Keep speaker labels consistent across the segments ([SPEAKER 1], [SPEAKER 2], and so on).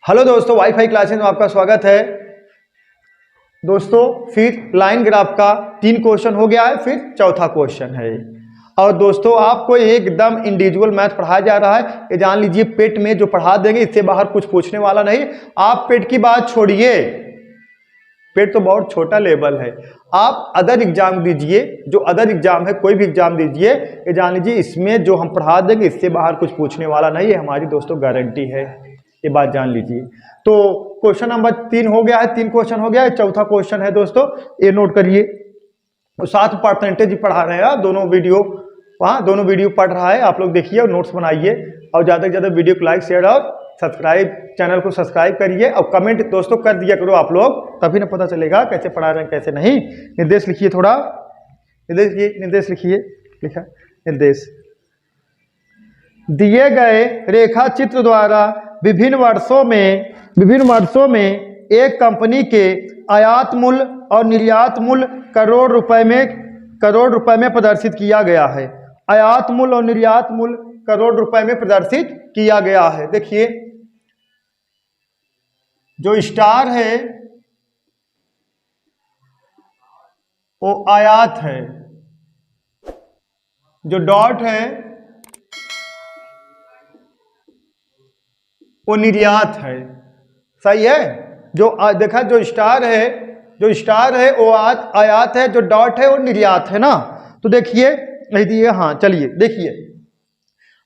[SPEAKER 1] Hello दोस्तों, wifi classes में आपका स्वागत है। दोस्तों फिर लाइन ग्राफ का 3 क्वेश्चन हो गया है, फिर चौथा क्वेश्चन है। और दोस्तों आपको एकदम इंडिविजुअल मैथ पढ़ाया जा रहा है। ये जान लीजिए, पेट में जो पढ़ा देंगे इससे बाहर कुछ पूछने वाला नहीं। आप पेट की बात छोड़िए, पेट तो बहुत छोटा लेवल है। आप अदर एग्जाम दीजिए, जो अदर एग्जाम है कोई भी एग्जाम दीजिए, ये जान लीजिए इसमें जो हम पढ़ा देंगे इससे बाहर कुछ पूछने वाला नहीं है, हमारी दोस्तों गारंटी है, ये बात जान लीजिए। तो क्वेश्चन नंबर 3 हो गया है, 3 क्वेश्चन हो गया है। चौथा क्वेश्चन है दोस्तों, ये नोट करिए। 7% पढ़ा रहे हैं दोनों वीडियो, वहाँ दोनों वीडियो पढ़ रहा है, आप लोग देखिए और नोट्स बनाइए। और ज़्यादा से ज़्यादा वीडियो को लाइक शेयर और सब्सक्राइब, चैनल को सब्सक्राइब करिए और कमेंट दोस्तों कर दिया करो आप लोग, तभी ना पता चलेगा कैसे पढ़ा रहे हैं कैसे नहीं। निर्देश लिखिए, थोड़ा निर्देश लिखिए। लिखा निर्देश, दिए गए रेखा चित्र द्वारा विभिन्न वर्षों में एक कंपनी के आयात मूल्य और निर्यात मूल्य करोड़ रुपए में प्रदर्शित किया गया है। आयात मूल्य और निर्यात मूल्य करोड़ रुपए में प्रदर्शित किया गया है। देखिए, जो स्टार है वो आयात है, जो डॉट है वो निर्यात है। सही है। जो देखा, जो स्टार है वो आयात है, जो डॉट है वो निर्यात है ना। तो देखिए नहीं दिए, हाँ चलिए देखिए,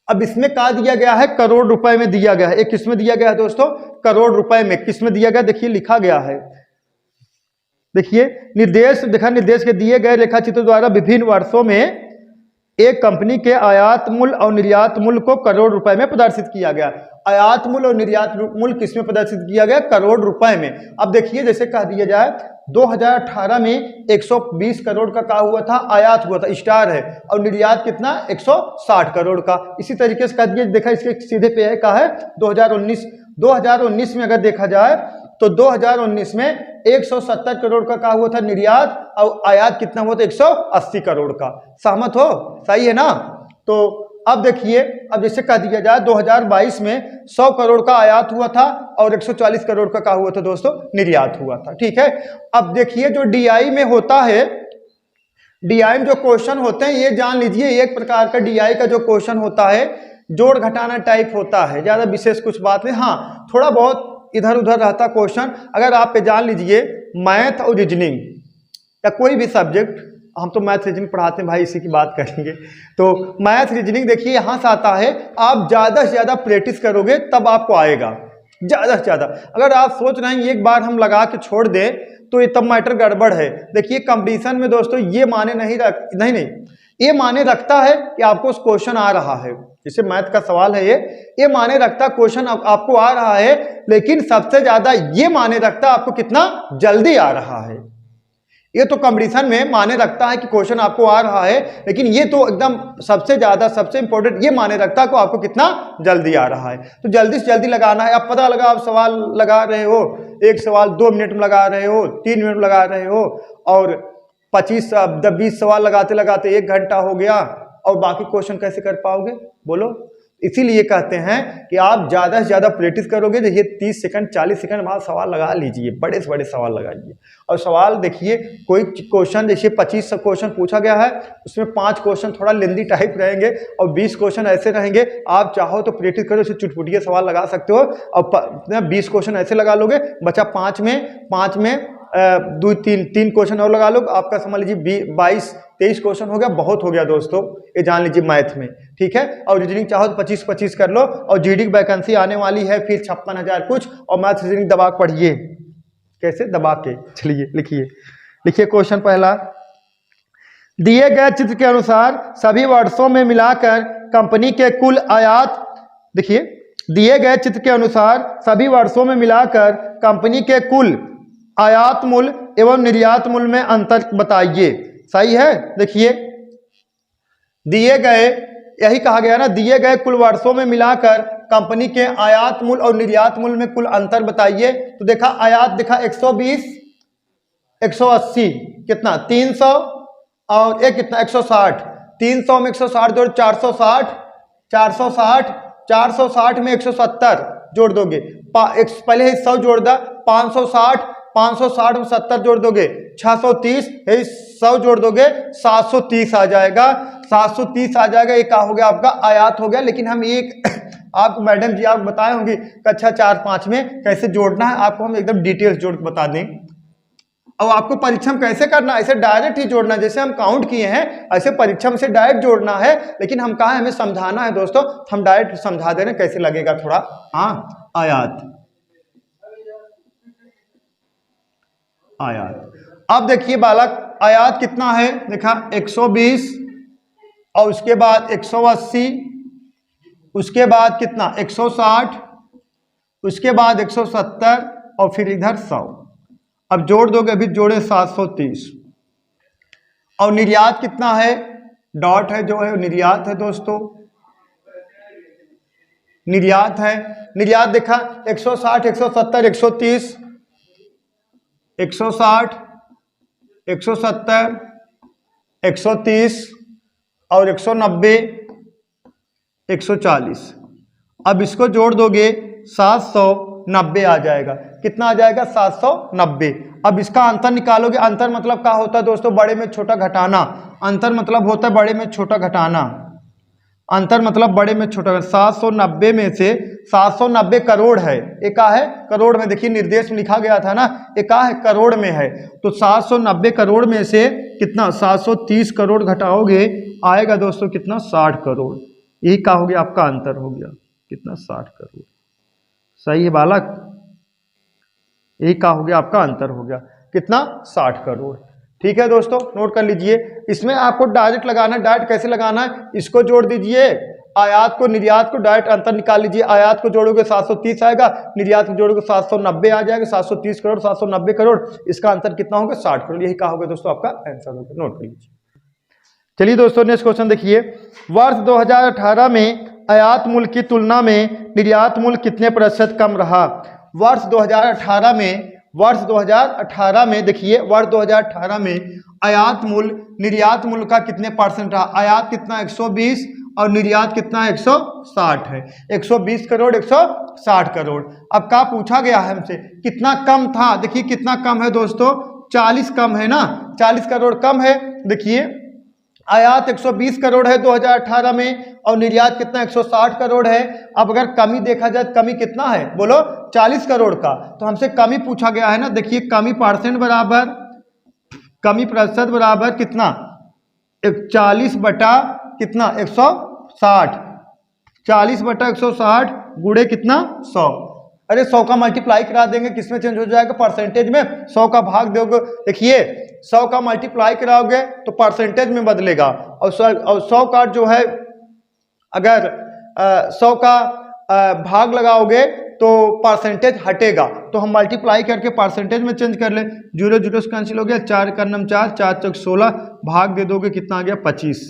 [SPEAKER 1] अब इसमें क्या दिया गया है, करोड़ रुपए में दिया गया है। एक किस में दिया गया है दोस्तों, करोड़ रुपए में। किस में दिया गया, देखिए लिखा गया है। देखिए निर्देश, देखा निर्देश के दिए गए रेखा चित्र द्वारा विभिन्न वर्षों में एक कंपनी के आयात मूल्य और निर्यात मूल्य को करोड़ रुपए में प्रदर्शित किया गया। आयात मूल्य और निर्यात मूल्य किसमें प्रदर्शित किया गया, करोड़ रुपए में। अब देखिए, जैसे कह दिया जाए 2018 में 120 करोड़ का हुआ था, आयात हुआ था, स्टार है, और निर्यात कितना 160 करोड़ का। इसी तरीके से कह दिया, देखा इसके सीधे पे है, का है 2019 में अगर देखा जाए तो 2019 में 170 करोड़ का हुआ था निर्यात, और आयात कितना हुआ था 180 करोड़ का। सहमत हो, सही है ना। तो अब देखिए, अब जैसे कह दिया जाए 2022 में 100 करोड़ का आयात हुआ था और 140 करोड़ का हुआ था दोस्तों निर्यात हुआ था। ठीक है। अब देखिए, जो डीआई में होता है, डीआई में जो क्वेश्चन होते हैं, ये जान लीजिए एक प्रकार का डीआई का जो क्वेश्चन होता है जोड़ घटाना टाइप होता है, ज्यादा विशेष कुछ बात नहीं। हाँ, थोड़ा बहुत इधर उधर रहता क्वेश्चन। अगर आप पे जान लीजिए मैथ और रीजनिंग या कोई भी सब्जेक्ट, हम तो मैथ रीजनिंग पढ़ाते हैं भाई, इसी की बात करेंगे। तो मैथ रीजनिंग देखिए यहाँ से आता है, आप ज़्यादा से ज़्यादा प्रैक्टिस करोगे तब आपको आएगा, ज़्यादा से ज़्यादा। अगर आप सोच रहे हैं एक बार हम लगा के छोड़ दें तो ये तब मैटर गड़बड़ है। देखिए कंपटीशन में दोस्तों ये माने नहीं, ये माने रखता है कि आपको उस क्वेश्चन आ रहा है। जैसे मैथ का सवाल है, ये माने रखता क्वेश्चन आपको आ रहा है, लेकिन सबसे ज्यादा ये माने रखता आपको कितना जल्दी आ रहा है। ये तो कंपटीशन में माने रखता है कि क्वेश्चन आपको आ रहा है, लेकिन ये तो एकदम सबसे ज्यादा सबसे इंपॉर्टेंट ये माने रखता है कि आपको कितना जल्दी आ रहा है। तो जल्दी से जल्दी लगाना है। अब पता लगा आप सवाल लगा रहे हो, एक सवाल 2 मिनट में लगा रहे हो, 3 मिनट में लगा रहे हो, और 20 सवाल लगाते लगाते 1 घंटा हो गया, और बाकी क्वेश्चन कैसे कर पाओगे बोलो। इसीलिए कहते हैं कि आप ज्यादा से ज्यादा प्रैक्टिस करोगे, देखिए 30 सेकंड 40 सेकंड बाद सवाल लगा लीजिए, बड़े से बड़े सवाल लगाइए। और सवाल देखिए, कोई क्वेश्चन जैसे 25 क्वेश्चन पूछा गया है, उसमें 5 क्वेश्चन थोड़ा लेंदी टाइप रहेंगे और 20 क्वेश्चन ऐसे रहेंगे। आप चाहो तो प्रैक्टिस करो, इसे चुटपुटिया सवाल लगा सकते हो, और 20 क्वेश्चन ऐसे लगा लोगे, बचा 5 में 2-3 क्वेश्चन और लगा लो, आपका समझ लीजिए 22-23 क्वेश्चन हो गया। बहुत हो गया दोस्तों, ये जान लीजिए मैथ में। ठीक है। और रीजनिंग चाहो तो 25-25 कर लो। और जीडी की वैकेंसी आने वाली है फिर 56,000 कुछ, और मैथ रीजनिंग दबा के पढ़िए, कैसे दबा के। चलिए लिखिए क्वेश्चन पहला, दिए गए चित्र के अनुसार सभी वर्षों में मिलाकर कंपनी के कुल आयात, देखिए दिए गए चित्र के अनुसार सभी वर्षों में मिलाकर कंपनी के कुल आयात मूल्य एवं निर्यात मूल्य में अंतर बताइए। सही है। देखिए दिए गए, यही कहा गया ना, दिए गए कुल वर्षों में मिलाकर कंपनी के आयात मूल्य और निर्यात मूल्य में कुल अंतर बताइए। तो देखा आयात, देखा 120 180 कितना 300, और एक कितना 160, 300 में 160 जोड़ 460 में 170, जोड़ दोगे, पहले 100 जोड़ दा, 560, 560 में 70 जोड़ दोगे 630, 100 जोड़ दोगे 730 आ जाएगा, 730 आ जाएगा। ये क्या हो गया आपका आयात हो गया। लेकिन हम एक आपको मैडम जी आप बताए होंगे कक्षा 4-5 में कैसे जोड़ना है, आपको हम एकदम डिटेल्स जोड़ के बता दें। अब आपको परीक्षण कैसे करना है, ऐसे डायरेक्ट ही जोड़ना, जैसे हम काउंट किए हैं ऐसे परीक्षण से डायरेक्ट जोड़ना है। लेकिन हम कहा हमें समझाना है दोस्तों, हम डायरेक्ट समझा दे रहे हैं कैसे लगेगा थोड़ा। हाँ, आयात अब देखिए बालक, आयात कितना है देखा 120 और उसके बाद 180, उसके बाद कितना 160, उसके बाद 170 और फिर इधर 100। अब जोड़ दोगे, अभी जोड़े 730। और निर्यात कितना है, डॉट है जो है निर्यात है दोस्तों, निर्यात है। निर्यात देखा 160, 170, 130, 160, 170, 130 और 190, 140। अब इसको जोड़ दोगे 790 आ जाएगा। कितना आ जाएगा 790। अब इसका अंतर निकालोगे, अंतर मतलब क्या होता है दोस्तों, बड़े में छोटा घटाना। अंतर मतलब होता है बड़े में छोटा घटाना, अंतर मतलब बड़े में छोटा। 790 में से 790 करोड़ है, एक का है करोड़ में, देखिए निर्देश में लिखा गया था ना, एक का है करोड़ में है। तो 790 करोड़ में से कितना 730 करोड़ घटाओगे, आएगा दोस्तों कितना 60 करोड़। यही का हो गया आपका अंतर हो गया कितना 60 करोड़। सही है बालक, यही का हो गया आपका अंतर हो गया कितना 60 करोड़। ठीक है दोस्तों, नोट कर लीजिए। इसमें आपको डायरेक्ट लगाना है। डायरेक्ट कैसे लगाना है, इसको जोड़ दीजिए, आयात को निर्यात को, डायरेक्ट अंतर निकाल लीजिए। आयात को जोड़ोगे 730 आएगा, निर्यात को जोड़ोगे 790 आ जाएगा। 730 करोड़ 790 करोड़, इसका अंतर कितना होगा 60 करोड़। यही कहा होगा दोस्तों आपका आंसर होगा, नोट कर लीजिए। चलिए दोस्तों नेक्स्ट क्वेश्चन देखिए। वर्ष 2018 में आयात मूल्य की तुलना में निर्यात मूल्य कितने प्रतिशत कम रहा। वर्ष 2018 में देखिए, वर्ष 2018 में आयात मूल्य निर्यात मूल्य का कितने परसेंट रहा। आयात कितना 120 और निर्यात कितना 160 है। 120 करोड़ 160 करोड़। अब क्या पूछा गया है हमसे, कितना कम था। देखिए कितना कम है दोस्तों, 40 कम है ना, 40 करोड़ कम है। देखिए आयात 120 करोड़ है 2018 में और निर्यात कितना 160 करोड़ है। अब अगर कमी देखा जाए, कमी कितना है बोलो 40 करोड़ का। तो हमसे कमी पूछा गया है ना, देखिए कमी परसेंट बराबर, कमी प्रतिशत बराबर कितना 40 बटा कितना 160, 40 बटा 160 गुणे कितना 100। अरे 100 का मल्टीप्लाई करा देंगे, किसमें चेंज हो जाएगा परसेंटेज में। 100 का भाग दोगे, देखिए 100 का मल्टीप्लाई कराओगे तो परसेंटेज में बदलेगा। और 100 का जो है अगर 100 का भाग लगाओगे तो परसेंटेज हटेगा। तो हम मल्टीप्लाई करके परसेंटेज में चेंज कर ले। 0 0 से कैंसिल हो गया, 4 का नम 4, 4 चौक 16, भाग दे दोगे कितना आ गया 25।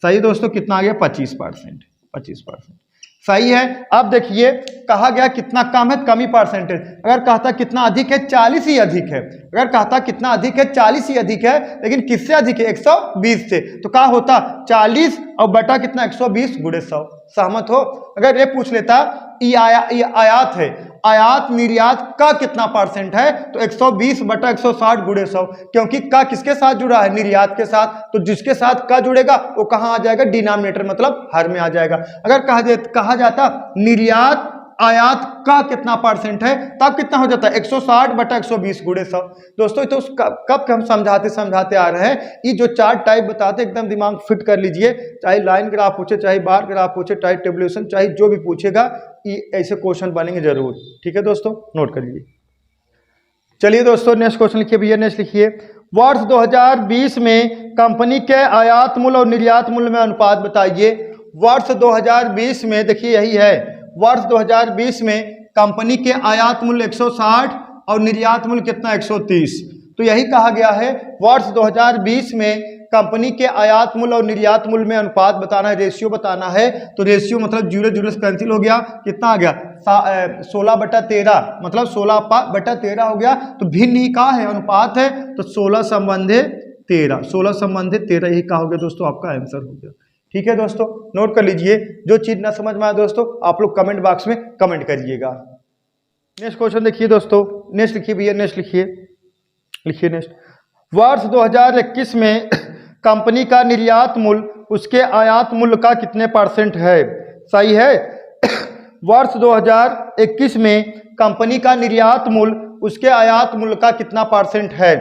[SPEAKER 1] सही दोस्तों, कितना आ गया 25%, 25%। सही है। अब देखिए कहा गया कितना कम है, कमी परसेंटेज। अगर कहता कितना अधिक है 40 ही अधिक है। अगर कहता कितना अधिक है 40 ही अधिक है, लेकिन किससे अधिक है 120 से। तो क्या होता 40 और बटा कितना 120 गुणे 100। सहमत हो। अगर ये पूछ लेता ये आयात है, आयात निर्यात का कितना परसेंट है, तो 120 बटा 160 गुणे 100। क्योंकि का किसके साथ जुड़ा है, निर्यात के साथ। तो जिसके साथ का जुड़ेगा वो कहाँ आ जाएगा, डिनोमिनेटर मतलब हर में आ जाएगा। अगर कहा जाता निर्यात आयात का कितना परसेंट है, तब कितना हो जाता है 160 बटा 120 गुणे 100। दोस्तों तो कब हम समझाते आ रहे हैं। ये जो चार्ट टाइप बताते एकदम दिमाग फिट कर लीजिए। चाहे लाइन ग्राफ पूछे, चाहे बार ग्राफ पूछे, चाहे टेबुलेशन, चाहे जो भी पूछेगा, ये ऐसे क्वेश्चन बनेंगे जरूर। ठीक है दोस्तों, नोट कर लीजिए। चलिए दोस्तों नेक्स्ट क्वेश्चन लिखिए भैया, नेक्स्ट लिखिए। वर्ष 2020 में कंपनी के आयात मूल्य और निर्यात मूल्य में अनुपात बताइए। वर्ष 2020 में देखिए यही है, वर्ष 2020 में कंपनी के आयात मूल्य 160 और निर्यात मूल्य कितना 130। तो यही कहा गया है वर्ष 2020 में कंपनी के आयात मूल्य और निर्यात मूल्य में अनुपात बताना है, रेशियो बताना है। तो रेशियो मतलब 0 0 से कैंसिल हो गया, कितना आ गया 16 बटा 13, मतलब 16 बटा 13 हो गया। तो भिन्न ही का है, अनुपात है। तो 16 संबंधित 13, 16 संबंधित 13, यही का हो गया दोस्तों आपका आंसर हो गया। ठीक है दोस्तों, नोट कर लीजिए। जो चीज ना समझ में आए दोस्तों आप लोग कमेंट बॉक्स में कमेंट करिएगा। नेक्स्ट क्वेश्चन देखिए दोस्तों, नेक्स्ट लिखिए भैया, नेक्स्ट लिखिए नेक्स्ट। वर्ष 2021 में कंपनी का निर्यात मूल्य उसके आयात मूल्य का कितने % है? सही है। वर्ष 2021 में कंपनी का निर्यात मूल्य उसके आयात मूल्य का कितना % है?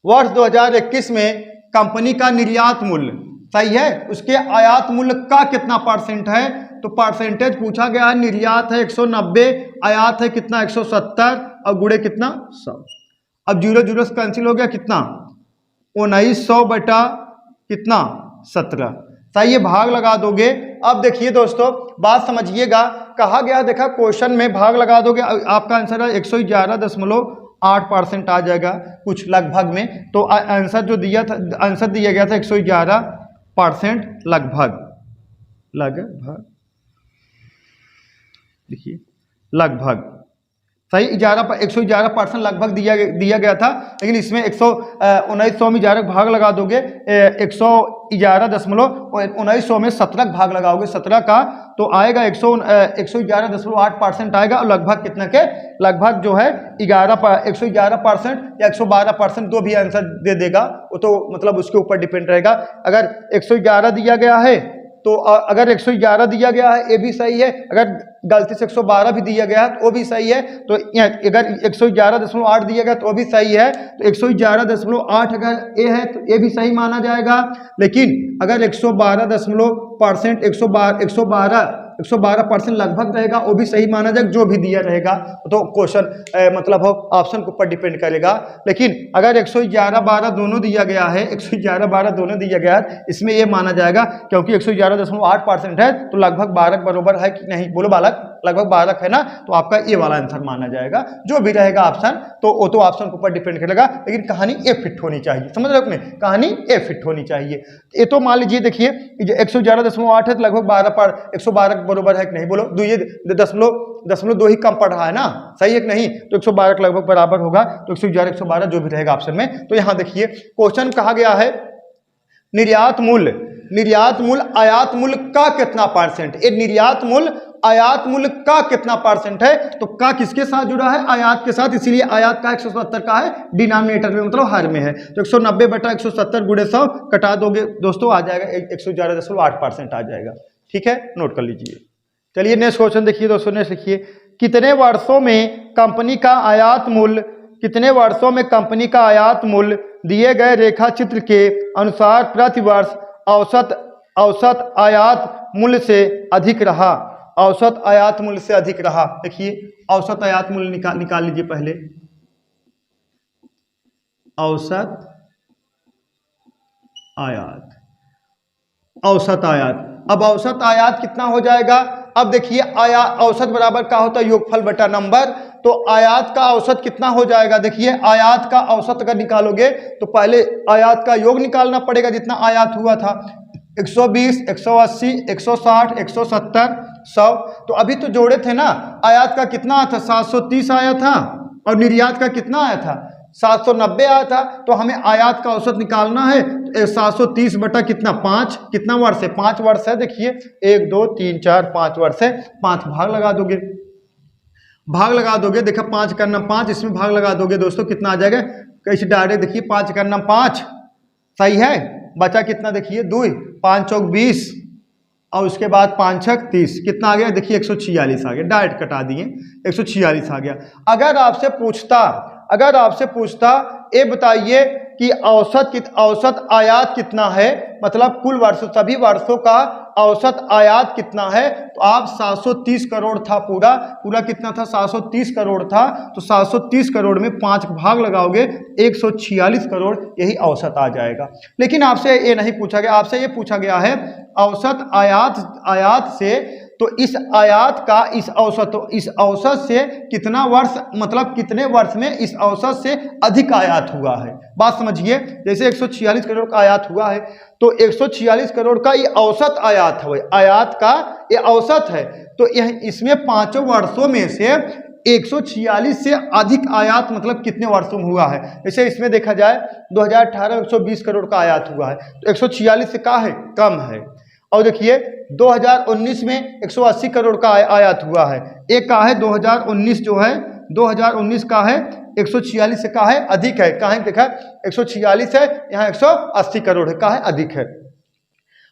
[SPEAKER 1] वर्ष 2021 में कंपनी का निर्यात मूल्य, सही है, उसके आयात मूल्य का कितना % है? तो परसेंटेज पूछा गया है। निर्यात है 190, आयात है कितना 170 और गुणे कितना 100। अब 0 से कैंसिल हो गया, कितना 1900 बटा कितना 17। सही है, भाग लगा दोगे। अब देखिए दोस्तों बात समझिएगा, कहा गया देखा क्वेश्चन में भाग लगा दोगे आपका आंसर है 111.8% आ जाएगा कुछ लगभग में। तो आंसर जो दिया था, आंसर दिया गया था 111% लगभग देखिए लगभग, सही 111% लगभग दिया गया था। लेकिन इसमें 1900 में 11 भाग लगा दोगे, 111.1900 में 17 भाग लगाओगे 17 का, तो आएगा 111.8% आएगा। और लगभग कितना के, लगभग जो है 111% या 112%, दो भी आंसर दे देगा वो तो मतलब उसके ऊपर डिपेंड रहेगा। अगर 111 दिया गया है तो अगर 111 दिया गया है ये भी सही है, अगर गलती से 112 भी दिया गया है तो वो भी सही है। तो अगर 111.8 दिया गया तो वो भी सही है, तो 111.8 अगर ये है तो ये भी सही माना जाएगा। लेकिन अगर 112% लगभग रहेगा वो भी सही माना जाएगा, जो भी दिया रहेगा तो क्वेश्चन मतलब हो ऑप्शन के ऊपर डिपेंड करेगा। लेकिन अगर 111-12 दोनों दिया गया है, 111-12 दोनों दिया गया है, इसमें ये माना जाएगा क्योंकि 111.8% है तो लगभग 12 बराबर है कि नहीं, बोलो बालक, लगभग 12 है ना, तो आपका ये वाला आंसर माना जाएगा। जो भी रहेगा ऑप्शन तो वो तो ऑप्शन के ऊपर डिपेंड करेगा, लेकिन कहानी ए फिट होनी चाहिए, समझ रहे हो अपने, कहानी ए फिट होनी चाहिए। ये तो मान लीजिए देखिए 111.8 है तो लगभग 112 बराबर है कि नहीं, बोलो, 2 ही कम पड़ रहा है ना, सही है कि नहीं, तो 112 लगभग बराबर होगा। तो 111-112 जो भी रहेगा ऑप्शन में। तो यहाँ देखिए क्वेश्चन कहा गया है निर्यात मूल्य आयात मूल्य का कितना %? ये निर्यात मूल्य आयात मूल्य का कितना % है? तो का किसके साथ जुड़ा है? आयात के साथ, इसीलिए आयात का 170 का है डिनोमिनेटर में, मतलब हर में है। तो 190 बटा 170 गुणे 100 कटा दोगे दोस्तों, आ जाएगा 111.8% आ जाएगा। ठीक है, नोट कर लीजिए। चलिए नेक्स्ट क्वेश्चन देखिए दोस्तों, नेक्स्ट लिखिए। कितने वर्षों में कंपनी का आयात मूल्य दिए गए रेखा चित्र के अनुसार प्रति वर्ष औसत आयात मूल्य से अधिक रहा? औसत आयात मूल्य से अधिक रहा, देखिए औसत आयात मूल्य निकाल लीजिए पहले। औसत आयात, अब औसत आयात कितना हो जाएगा? अब देखिए औसत बराबर क्या होता है? योगफल बटा नंबर। तो आयात का औसत कितना हो जाएगा? देखिए आयात का औसत अगर निकालोगे तो पहले आयात का योग निकालना पड़ेगा, जितना आयात हुआ था 120, 180, 160, 170, 100। तो अभी तो जोड़े थे ना, आयात का कितना आया था? 730 आया था, और निर्यात का कितना आया था? 790 आया था। तो हमें आयात का औसत निकालना है, 730 बटा कितना 5, कितना वर्ष है? 5 वर्ष है। देखिए 1 2 3 4 5 वर्ष है, 5 भाग लगा दोगे, देखा 5 का नाम 5, इसमें भाग लगा दोगे दोस्तों, कितना आ जाएगा? कैसे डायरेक्ट देखिए 5 का नाम 5, सही है, बचा कितना? देखिए 2, 5 चौक 20 और उसके बाद 5 छक 30, कितना आ गया? देखिए 146 आ गया, डायरेक्ट कटा दिए 146 आ गया। अगर आपसे पूछता ये बताइए कि औसत आयात कितना है, मतलब कुल वर्षों, सभी वर्षों का औसत आयात कितना है, तो आप 730 करोड़ था, पूरा कितना था? 730 करोड़ था। तो 730 करोड़ में 5 भाग लगाओगे 146 करोड़, यही औसत आ जाएगा। लेकिन आपसे ये नहीं पूछा गया, आपसे ये पूछा गया है औसत आयात से, तो इस औसत से कितना वर्ष, मतलब कितने वर्ष में इस औसत से अधिक आयात हुआ है। बात समझिए, जैसे 146 करोड़ का आयात हुआ है तो 146 करोड़ का ये औसत आयात है, आयात का ये औसत है। तो यह इसमें 5 वर्षों में से 146 से अधिक आयात मतलब कितने वर्षों में हुआ है। जैसे इसमें देखा जाए 2018 में 120 करोड़ का आयात हुआ है, तो 146 से क्या है, कम है। और देखिए 2019 में 180 करोड़ का आयात हुआ है, एक का है 2019 जो है 2019 का है 146 से का है अधिक है, कहाँ है देखा 146 है, यहाँ 180 करोड़ है, कहाँ है अधिक है।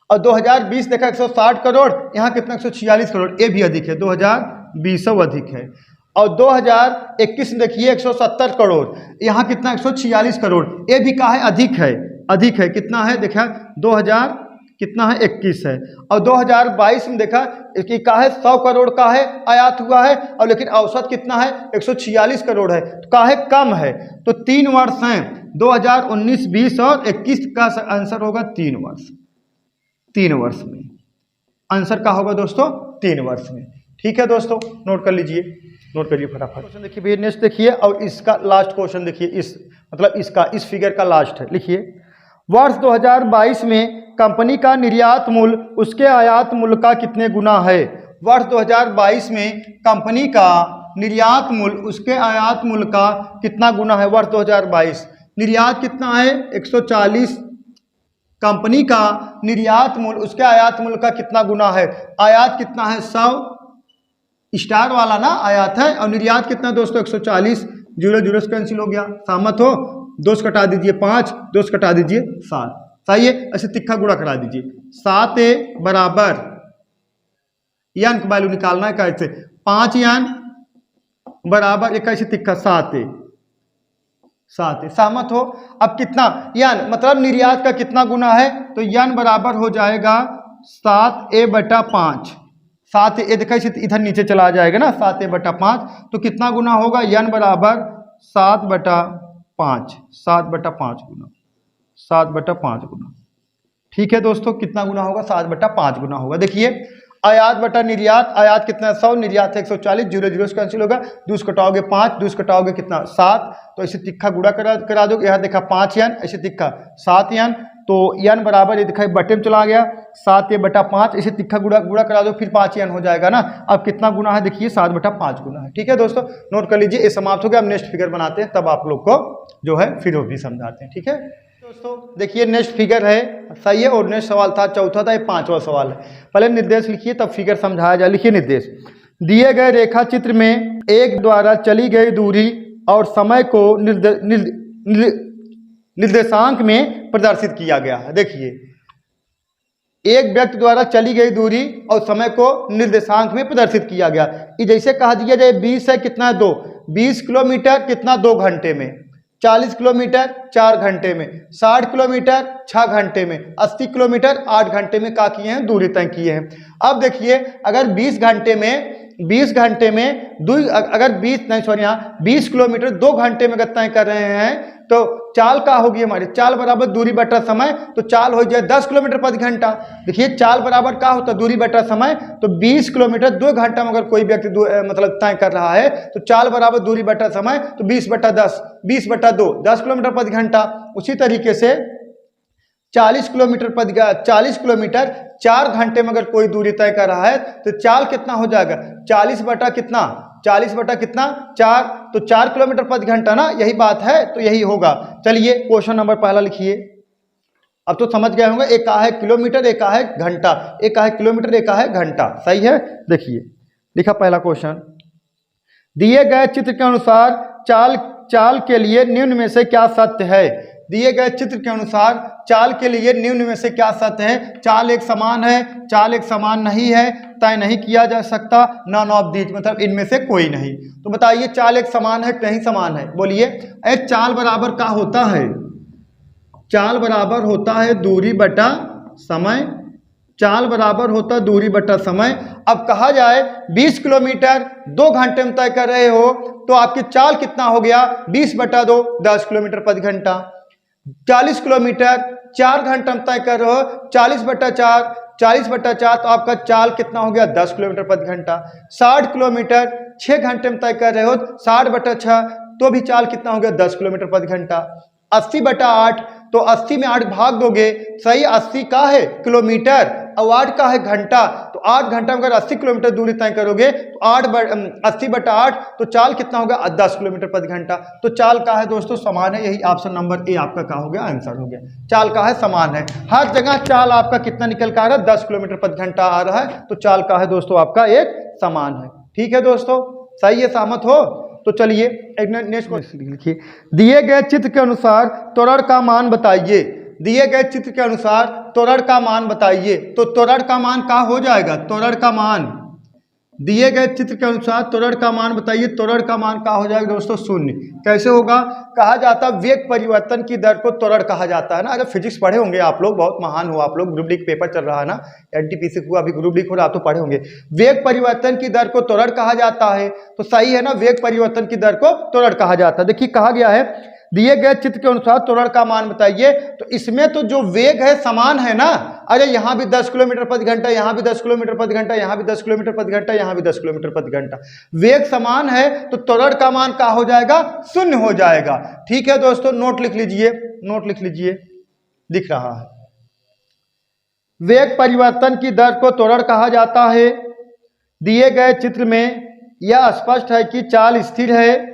[SPEAKER 1] और 2020 देखा 160 करोड़, यहाँ कितना 146 करोड़, ये भी अधिक है, 2020 अधिक है। और 2021 में देखिए 170 करोड़, यहाँ कितना 146 करोड़, ये भी का है अधिक है, अधिक है, कितना है देखा 2000 कितना है 21 है। और 2022 में देखा कि का है 100 करोड़ का है आयात हुआ है, और लेकिन औसत कितना है 146 करोड़ है, तो का है कम है। तो 3 वर्ष हैं 2019, 20 और 21 का आंसर होगा 3 वर्ष, 3 वर्ष में आंसर का होगा दोस्तों 3 वर्ष में। ठीक है दोस्तों, नोट कर लीजिए, नोट करिए फटाफट। क्वेश्चन देखिए भैया, नेक्स्ट देखिए, और इसका लास्ट क्वेश्चन देखिए, इस मतलब इसका इस फिगर का लास्ट है। लिखिए, वर्ष 2022 में कंपनी का निर्यात मूल्य उसके आयात मूल्य का कितने गुना है। वर्ष 2022 में कंपनी का निर्यात मूल्य उसके आयात मूल्य का कितना गुना है। वर्ष 2022 निर्यात कितना है 140, कंपनी का निर्यात मूल्य उसके आयात मूल्य का कितना गुना है। आयात कितना है 100, स्टार वाला ना आयात है, और निर्यात कितना दोस्तों 140, 0 से कैंसिल हो गया, सहमत हो। 2 से कटा दीजिए 5, 2 से कटा दीजिए 7, सही है। ऐसे तिक्का गुणा करा दीजिए, 7 बराबर यान का वैल्यू निकालना है कैसे, 5 यान बराबर एक कैसे तिक्का 7 सहमत हो। अब कितना यान मतलब निर्यात का कितना गुना है, तो यान बराबर हो जाएगा 7a/5, 7a देखा इधर नीचे चला जाएगा ना, 7a/5, तो कितना गुना होगा, यान बराबर 7/5, 7/5 गुना, 7/5 गुना। ठीक है दोस्तों, कितना गुना होगा 7/5 गुना होगा। देखिए आयात बटा निर्यात, आयात कितना है 100, निर्यात है 140, 0 से कैंसिल होगा, 2 से कटाओगे 5, 2 से कटाओगे कितना 7, तो ऐसे तिक्का गुणा करा दोगे, यहाँ देखा 5 यान, ऐसे तिक्का 7 यान, तो यान बराबर ये दिखाई बटे में चला गया 7a/5, इसे तिक्का गुणा करा दो, फिर 5 यान हो जाएगा ना। अब कितना गुना है देखिए 7/5 गुना है। ठीक है दोस्तों, नोट कर लीजिए, ये समाप्त हो गया। अब नेक्स्ट फिगर बनाते हैं, तब आप लोग को जो है फिर वो भी समझाते हैं। ठीक है दोस्तों, देखिए नेक्स्ट फिगर है, सही है, और नेक्स्ट सवाल था चौथा था, ये 5वां सवाल है। पहले निर्देश लिखिए तब फिगर समझाया जाए। लिखिए निर्देश, दिए गए रेखा चित्र में एक द्वारा चली गई दूरी और समय को निर्देशांक में प्रदर्शित किया गया है। देखिए एक व्यक्ति द्वारा चली गई दूरी और समय को निर्देशांक में प्रदर्शित किया गया। ये जैसे कहा दिया जाए 20 है कितना है 2, 20 किलोमीटर कितना 2 घंटे में, 40 किलोमीटर 4 घंटे में, 60 किलोमीटर 6 घंटे में, 80 किलोमीटर 8 घंटे में क्या किए हैं, दूरी तय किए हैं। अब देखिए अगर 20 घंटे में अगर 20 किलोमीटर 2 घंटे में अगर तय कर रहे हैं, तो चाल का होगी हमारी, चाल बराबर दूरी बटा समय, तो चाल हो जाए 10 किलोमीटर प्रति घंटा। देखिए चाल बराबर क्या होता है, दूरी बटा समय, तो 20 किलोमीटर 2 घंटा में अगर कोई व्यक्ति मतलब तय कर रहा है, तो चाल बराबर दूरी बटा समय, तो 20/10, 20/2, 10 किलोमीटर प्रति घंटा। उसी तरीके से 40 किलोमीटर 4 घंटे में अगर कोई दूरी तय कर रहा है, तो चाल कितना हो जाएगा 40 बटा कितना 4, तो 4 किलोमीटर प्रति घंटा ना, यही बात है, तो यही होगा। चलिए क्वेश्चन नंबर पहला लिखिए। अब तो समझ गए होंगे, एक का है किलोमीटर, एक का है घंटा, एक का है किलोमीटर, एक का है घंटा, सही है। देखिए लिखा पहला क्वेश्चन, दिए गए चित्र के अनुसार चाल के लिए निम्न में से क्या सत्य है। दिए गए चित्र के अनुसार चाल के लिए निम्न में से क्या सत्य है। चाल एक समान है, चाल एक समान नहीं है, तय नहीं किया जा सकता, नॉन ऑफ दीज मतलब इनमें से कोई नहीं। तो बताइए चाल एक समान है कि नहीं समान है, बोलिए। एक चाल बराबर क्या होता है, चाल बराबर होता है दूरी बटा समय, चाल बराबर होता है दूरी बटा समय। अब कहा जाए 20 किलोमीटर 2 घंटे में तय कर रहे हो, तो आपकी चाल कितना हो गया 20/2, 10 किलोमीटर प्रति घंटा। 40 किलोमीटर 4 घंटे में तय कर रहे हो, 40/4, तो आपका चाल कितना हो गया 10 किलोमीटर प्रति घंटा। 60 किलोमीटर 6 घंटे में तय कर रहे हो, 60/6, तो भी चाल कितना हो गया 10 किलोमीटर प्रति घंटा। 80/8, तो 80 में 8 भाग दोगे, सही 80 का है किलोमीटर और 8 का है घंटा, तो तो 8 घंटा में अगर 80 किलोमीटर दूरी तय करोगे तो 80/8 तो चाल कितना होगा 10 किलोमीटर प्रति घंटा। तो चाल का है दोस्तों समान है, यही ऑप्शन नंबर ए आपका क्या हो गया, आंसर हो गया। चाल का है समान है, हर जगह चाल आपका कितना निकल कर आ रहा है 10 किलोमीटर प्रति घंटा आ रहा है, तो चाल का है दोस्तों आपका एक समान है। ठीक है दोस्तों, सही है, सहमत हो? तो चलिए एक नेक्स्ट क्वेश्चन लिखिए। दिए गए चित्र के अनुसार त्वरण का मान बताइए। दिए गए चित्र के अनुसार त्वरण का मान बताइए। तो त्वरण का मान क्या हो जाएगा, त्वरण का मान, दिए गए चित्र के अनुसार त्वरण का मान बताइए। त्वरण का मान क्या हो जाएगा दोस्तों, 0। कैसे होगा, कहा जाता है वेग परिवर्तन की दर को त्वरण कहा जाता है ना। अगर फिजिक्स पढ़े होंगे आप लोग, बहुत महान हो आप लोग, ग्रुप डी पेपर चल रहा है ना, एनटीपीसी को अभी ग्रुप डी हो रहा, आप तो पढ़े होंगे। वेग परिवर्तन की दर को त्वरण कहा जाता है, तो सही है ना, वेग परिवर्तन की दर को त्वरण कहा जाता है। देखिए कहा गया है दिए गए चित्र के अनुसार त्वरण का मान बताइए। तो इसमें तो जो वेग है समान है ना, अरे यहाँ भी 10 किलोमीटर प्रति घंटा, यहाँ भी 10 किलोमीटर प्रति घंटा, यहाँ भी 10 किलोमीटर प्रति घंटा, यहाँ भी 10 किलोमीटर प्रति घंटा, वेग समान है, तो त्वरण का मान क्या हो जाएगा, 0 हो जाएगा। ठीक है दोस्तों, नोट लिख लीजिए, नोट लिख लीजिए, दिख रहा है। वेग परिवर्तन की दर को त्वरण कहा जाता है। दिए गए चित्र में यह स्पष्ट है कि चाल स्थिर है,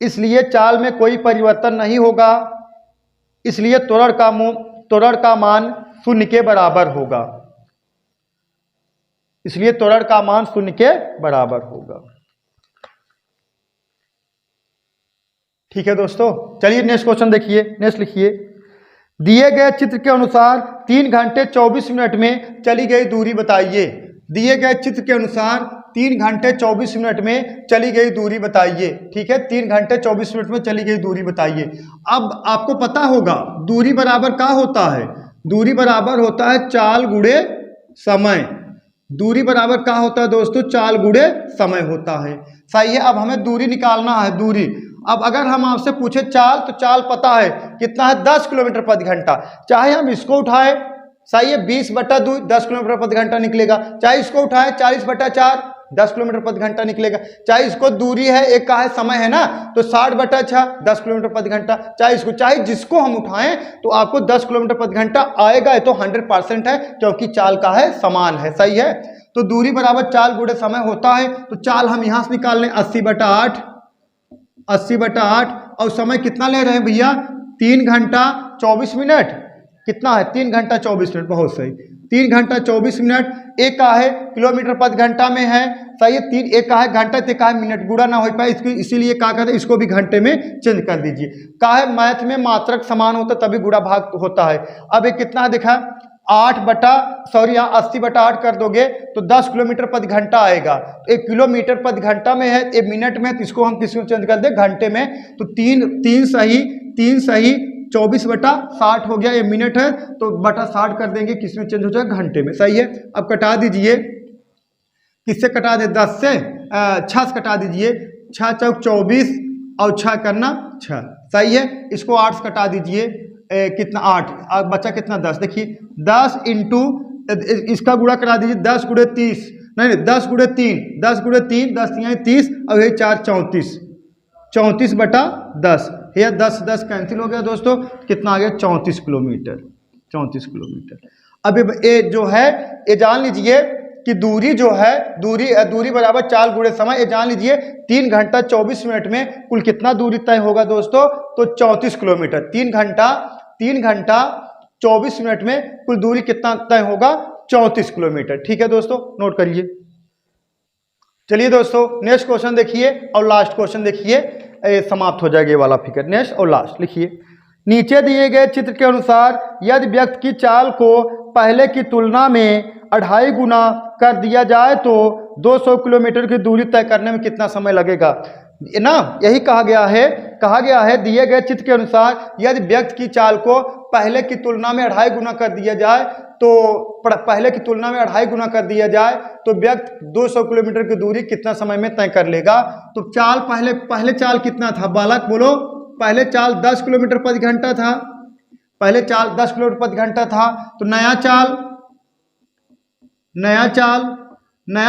[SPEAKER 1] इसलिए चाल में कोई परिवर्तन नहीं होगा, इसलिए त्वरण का मान 0 के बराबर होगा, इसलिए त्वरण का मान 0 के बराबर होगा। ठीक है दोस्तों, चलिए नेक्स्ट क्वेश्चन देखिए, नेक्स्ट लिखिए। दिए गए चित्र के अनुसार 3 घंटे 24 मिनट में चली गई दूरी बताइए। दिए गए चित्र के अनुसार 3 घंटे 24 मिनट में चली गई दूरी बताइए। ठीक है, 3 घंटे 24 मिनट में चली गई दूरी बताइए। अब आपको पता होगा दूरी बराबर क्या होता है, दूरी बराबर होता है चाल गुणे समय। दूरी बराबर क्या होता है दोस्तों, चाल गुणे समय होता है। सही है, अब हमें दूरी निकालना है, दूरी। अब अगर हम आपसे पूछे चाल, तो चाल पता है कितना है, 10 किलोमीटर प्रति घंटा। चाहे हम इसको उठाए, सही है, 20/2 10 किलोमीटर प्रति घंटा निकलेगा। चाहे इसको उठाए 40/4 10 किलोमीटर प्रति घंटा निकलेगा। चाहे इसको दूरी है, एक का है समय है ना, तो 60/6 10 किलोमीटर प्रति घंटा। चाहे इसको, चाहे जिसको हम उठाएं तो आपको 10 किलोमीटर प्रति घंटा आएगा। ये तो 100% है, क्योंकि चाल का है समान है। सही है, तो दूरी बराबर चाल गुणे समय होता है। तो चाल हम यहां से निकाल लें 80/8, 80/8, और समय कितना ले रहे हैं भैया, 3 घंटा 24 मिनट। कितना है, 3 घंटा 24 मिनट, बहुत सही, 3 घंटा 24 मिनट। एक का है किलोमीटर प्रति घंटा में है, सही है, 3 एक का है घंटा, तो का है मिनट, गुणा ना हो पाए इसको, इसीलिए क्या कहते हैं, इसको भी घंटे में चेंज कर दीजिए। का है मैथ में मात्रक समान होता तभी गुणा भाग होता है। अब ये कितना है देखा, 80/8 कर दोगे तो 10 किलोमीटर प्रति घंटा आएगा। तो 1 किलोमीटर प्रति घंटा में है, 1 मिनट में, तो इसको हम किसको चेंज कर दें, घंटे में। तो 3 सही 24/60 हो गया, ये मिनट है, तो बटा 60 कर देंगे, किसमें चेंज हो जाएगा, घंटे में। सही है, अब कटा दीजिए, किससे कटा दे, 10 से 6 से कटा दीजिए, 6 चौक 24 और 6 करना 6। सही है, इसको 8 से कटा दीजिए, कितना 8, बचा कितना 10। देखिए 10 इंटू इसका गुणा करा दीजिए, 10 गुणे 30, नहीं 10 गुणे 3, 10 गुणे 3, 10 यहाँ 30, और ये 4 34, 34/10। ये 10 कैंसिल हो गया दोस्तों, कितना आ गया, 34 किलोमीटर, 34 किलोमीटर। अब ये जो है, ये जान लीजिए कि दूरी जो है, दूरी बराबर चाल गुणे समय, ये जान लीजिए 3 घंटा 24 मिनट में कुल कितना दूरी तय होगा दोस्तों, तो 34 किलोमीटर। 3 घंटा 24 मिनट में कुल दूरी कितना तय होगा, 34 किलोमीटर। ठीक है दोस्तों, नोट करिए। चलिए दोस्तों नेक्स्ट क्वेश्चन देखिए, और लास्ट क्वेश्चन देखिए, समाप्त हो जाएगा ये वाला फिगर। नेक्स्ट और लास्ट लिखिए। नीचे दिए गए चित्र के अनुसार यदि व्यक्ति की चाल को पहले की तुलना में 2.5 गुना कर दिया जाए तो 200 किलोमीटर की दूरी तय करने में कितना समय लगेगा ना, यही कहा गया है दिए गए चित्र के अनुसार यदि व्यक्ति की चाल को पहले की तुलना में 2.5 गुना कर दिया जाए तो तो व्यक्ति 200 किलोमीटर की दूरी कितना समय में तय कर लेगा। तो चाल पहले चाल कितना था, बालक बोलो, पहले चाल 10 किलोमीटर प्रति घंटा था, पहले चाल 10 किलोमीटर प्रति घंटा था। तो नया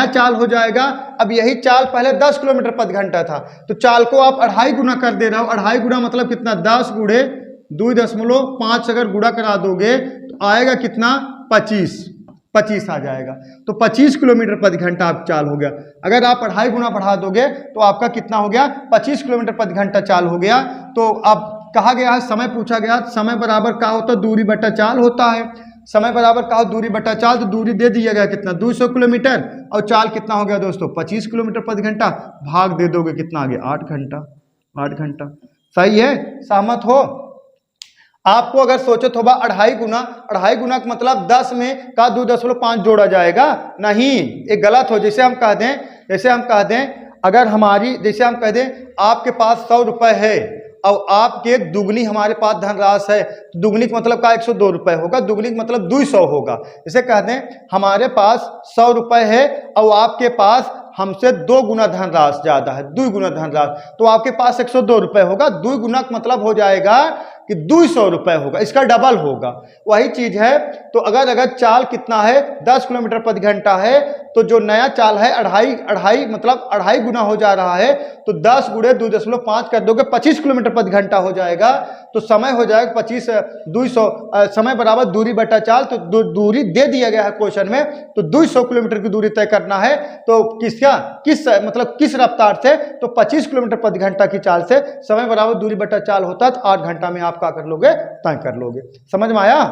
[SPEAKER 1] चाल हो जाएगा। अब यही चाल पहले 10 किलोमीटर प्रति घंटा था, तो चाल को आप 2.5 गुना कर दे रहे हो। 2.5 गुना मतलब कितना, 10 गुणे 2.5 अगर गुणा करा दोगे तो आएगा कितना, 25। 25 आ जाएगा। तो 25 किलोमीटर प्रति घंटा आप चाल हो गया। अगर आप 2.5 गुना बढ़ा दोगे तो आपका कितना हो गया, 25 किलोमीटर प्रति घंटा चाल हो गया। तो अब कहा गया है, समय पूछा गया, समय बराबर क्या होता है, दूरी बटा चाल होता है। समय बराबर क्या हो, दूरी बटा चाल, तो दूरी दे दिया गया कितना, 200 किलोमीटर, और चाल कितना हो गया दोस्तों, 25 किलोमीटर प्रति घंटा, भाग दे दोगे कितना आ गया, 8 घंटा। 8 घंटा सही है, सहमत हो। आपको अगर सोचो तो 2.5 गुना, 2.5 गुना का मतलब 10 में का 2.5 जोड़ा जाएगा, नहीं, ये गलत हो। जैसे हम कह दें अगर हमारी, जैसे हम कह दें आपके पास 100 रुपये है और आपके दुगनी हमारे पास धनराशि है, दुगनी का मतलब का 102 रुपये होगा, दुगनी का मतलब 200 होगा। जैसे कह दें हमारे पास 100 रुपये है और आपके पास हमसे 2 गुना धनराशि ज़्यादा है, 2 गुना धनराशि, तो आपके पास 102 रुपये होगा। 2 गुना का मतलब हो जाएगा कि 200 रुपये होगा, इसका डबल होगा। वही चीज़ है। तो अगर चाल कितना है, 10 किलोमीटर प्रति घंटा है, तो जो नया चाल है 2.5 मतलब 2.5 गुना हो जा रहा है, तो 10 गुणे 2.5 कर दोगे 25 किलोमीटर प्रति घंटा हो जाएगा। तो समय हो जाएगा 25 200, समय बराबर दूरी बटा चाल, तो दूरी दे दिया गया है क्वेश्चन में, तो 200 किलोमीटर की दूरी तय करना है। तो किस रफ्तार से, तो 25 किलोमीटर प्रति घंटा की चाल से समय बराबर दूरी बटा चाल होता है, तो 8 घंटा में आप क्या कर लोगे, तय कर लोगे। समझ में आया,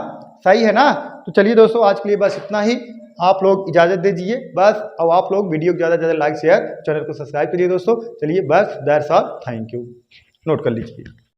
[SPEAKER 1] सही है ना। तो चलिए दोस्तों, आज के लिए बस इतना ही। आप लोग इजाज़त दे दीजिए बस, और आप लोग वीडियो को ज़्यादा से ज़्यादा लाइक शेयर, चैनल को सब्सक्राइब करिए दोस्तों। चलिए बस, that's all, thank you. Note कर लीजिए।